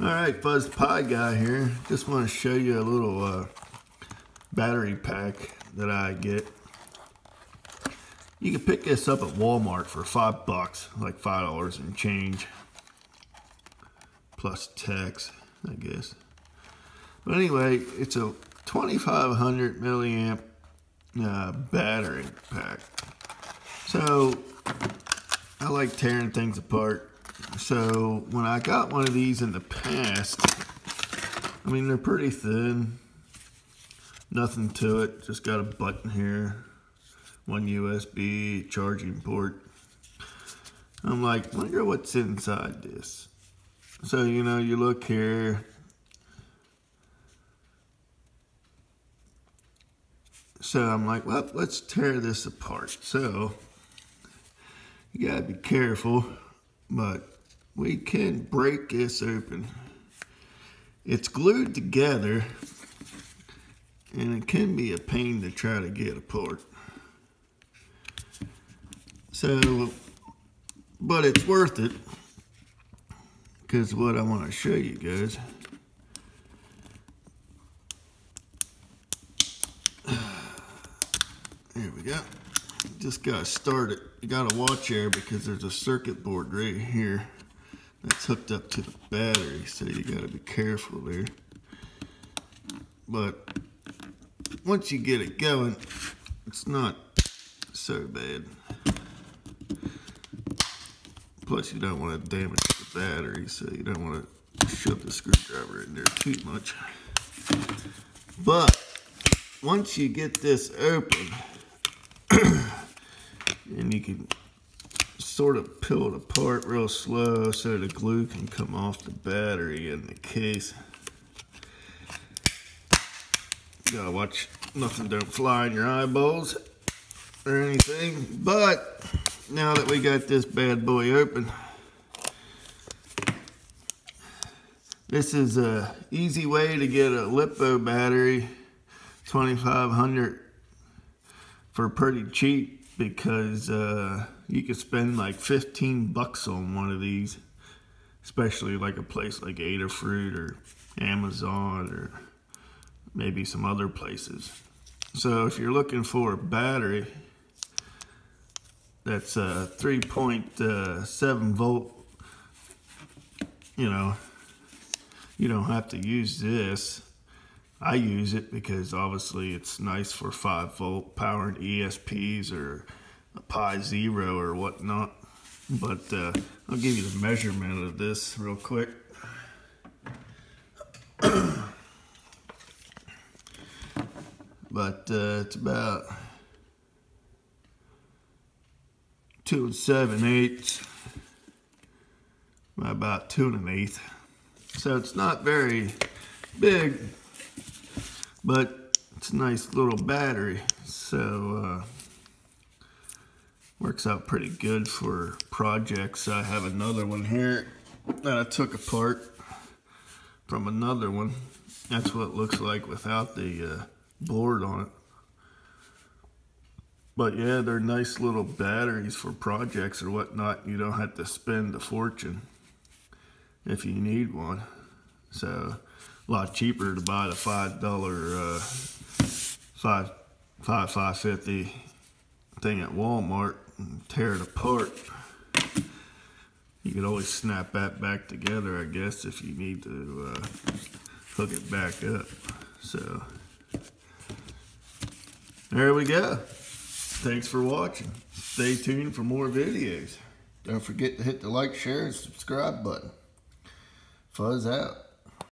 Alright, Fuzz Pie Guy here. Just want to show you a little battery pack that I get. You can pick this up at Walmart for $5, like $5 and change. Plus tax, I guess. But anyway, it's a 2500 milliamp battery pack. So, I like tearing things apart. So when I got one of these in the past, I mean, they're pretty thin, nothing to it, just got a button here, one USB charging port. I'm like, wonder what's inside this. So, you know, you look here, so I'm like, well, let's tear this apart. So you gotta be careful, but we can break this open. It's glued together, and it can be a pain to try to get apart. So, but it's worth it, because what I want to show you guys. There we go. Just gotta start it. You gotta watch there because there's a circuit board right here that's hooked up to the battery, so you gotta be careful there. But once you get it going, it's not so bad. Plus, you don't want to damage the battery, so you don't want to shove the screwdriver in there too much. But once you get this open, and you can sort of peel it apart real slow so the glue can come off the battery in the case. You gotta watch nothing don't fly in your eyeballs or anything. But now that we got this bad boy open, this is a easy way to get a LiPo battery, 2500, for pretty cheap, because you could spend like $15 on one of these, especially like a place like Adafruit or Amazon or maybe some other places. So if you're looking for a battery that's 3.7 volt, you know, you don't have to use this. I use it because obviously it's nice for 5 volt powered ESPs or a Pi Zero or whatnot. But I'll give you the measurement of this real quick. But it's about 2 7/8, about 2 1/8. So it's not very big, but it's a nice little battery. So works out pretty good for projects. I have another one here that I took apart from another one. That's what it looks like without the board on it. But yeah, they're nice little batteries for projects or whatnot. You don't have to spend a fortune if you need one. So a lot cheaper to buy the $5.50 thing at Walmart and tear it apart. You could always snap that back together, I guess, if you need to hook it back up. So there we go. Thanks for watching. Stay tuned for more videos. Don't forget to hit the like, share, and subscribe button. Fuzz out.